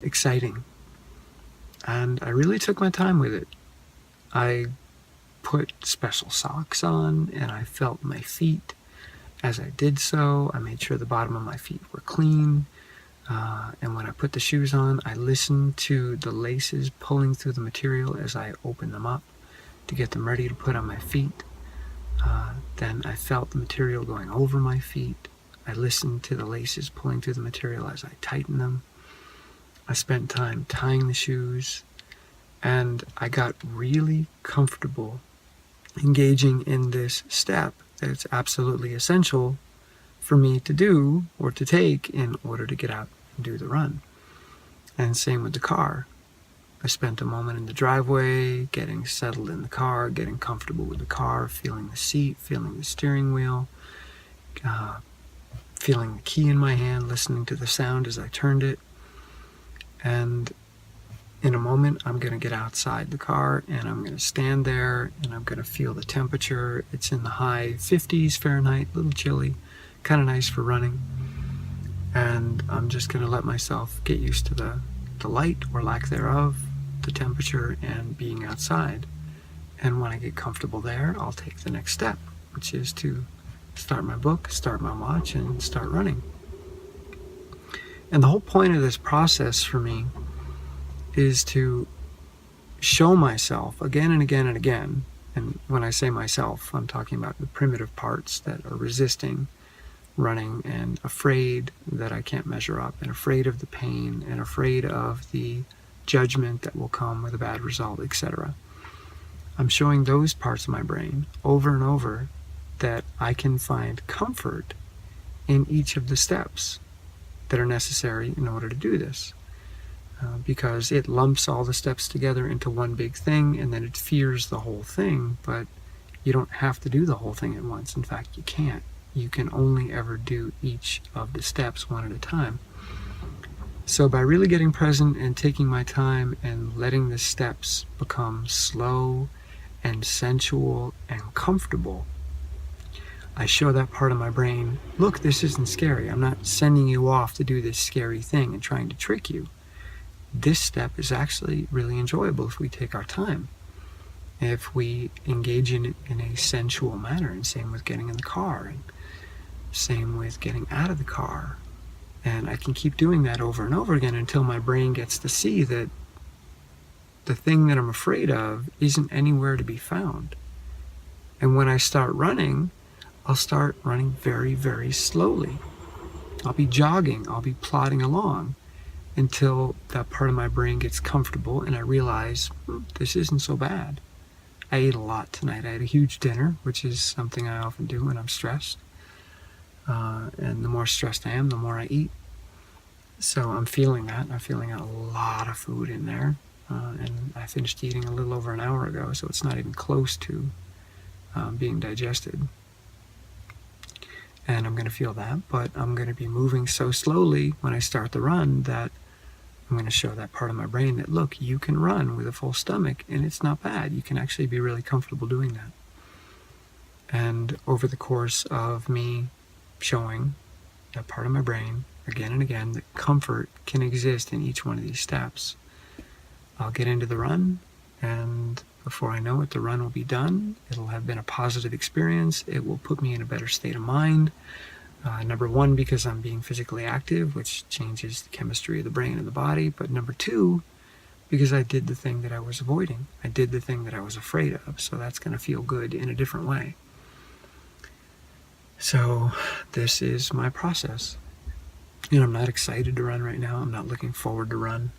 exciting. And I really took my time with it. I put special socks on and I felt my feet as I did so. I made sure the bottom of my feet were clean. And when I put the shoes on, I listened to the laces pulling through the material as I opened them up to get them ready to put on my feet. Then I felt the material going over my feet. I listened to the laces pulling through the material as I tightened them. I spent time tying the shoes, and I got really comfortable engaging in this step that's absolutely essential for me to do or to take in order to get out and do the run. And same with the car. I spent a moment in the driveway, getting settled in the car, getting comfortable with the car, feeling the seat, feeling the steering wheel, feeling the key in my hand, listening to the sound as I turned it. And in a moment, I'm going to get outside the car and I'm going to stand there and I'm going to feel the temperature. It's in the high 50s Fahrenheit, a little chilly, kind of nice for running. And I'm just going to let myself get used to the light or lack thereof, the temperature, and being outside. And when I get comfortable there, I'll take the next step, which is to start my book, start my watch, and start running. And the whole point of this process for me is to show myself again and again and again. And when I say myself, I'm talking about the primitive parts that are resisting running and afraid that I can't measure up, and afraid of the pain, and afraid of the judgment that will come with a bad result, etc. I'm showing those parts of my brain over and over that I can find comfort in each of the steps that are necessary in order to do this. Because it lumps all the steps together into one big thing, and then it fears the whole thing, but you don't have to do the whole thing at once. In fact, you can't. You can only ever do each of the steps one at a time. So by really getting present and taking my time and letting the steps become slow and sensual and comfortable, I show that part of my brain, look, this isn't scary. I'm not sending you off to do this scary thing and trying to trick you. This step is actually really enjoyable if we take our time, if we engage in it in a sensual manner. And same with getting in the car, and same with getting out of the car. And I can keep doing that over and over again until my brain gets to see that the thing that I'm afraid of isn't anywhere to be found. And when I start running, I'll start running very, very slowly. I'll be jogging, I'll be plodding along until that part of my brain gets comfortable and I realize, this isn't so bad. I ate a lot tonight. I had a huge dinner, which is something I often do when I'm stressed. And the more stressed I am, the more I eat. So I'm feeling that. I'm feeling a lot of food in there. And I finished eating a little over an hour ago, so it's not even close to being digested. And I'm going to feel that, but I'm going to be moving so slowly when I start the run that I'm going to show that part of my brain that, look, you can run with a full stomach and it's not bad. You can actually be really comfortable doing that. And over the course of me showing that part of my brain again and again that comfort can exist in each one of these steps, I'll get into the run, and before I know it, the run will be done. It'll have been a positive experience. It will put me in a better state of mind. Number one, because I'm being physically active, which changes the chemistry of the brain and the body. But number two, because I did the thing that I was avoiding. I did the thing that I was afraid of. So that's going to feel good in a different way. So this is my process. And I'm not excited to run right now. I'm not looking forward to run.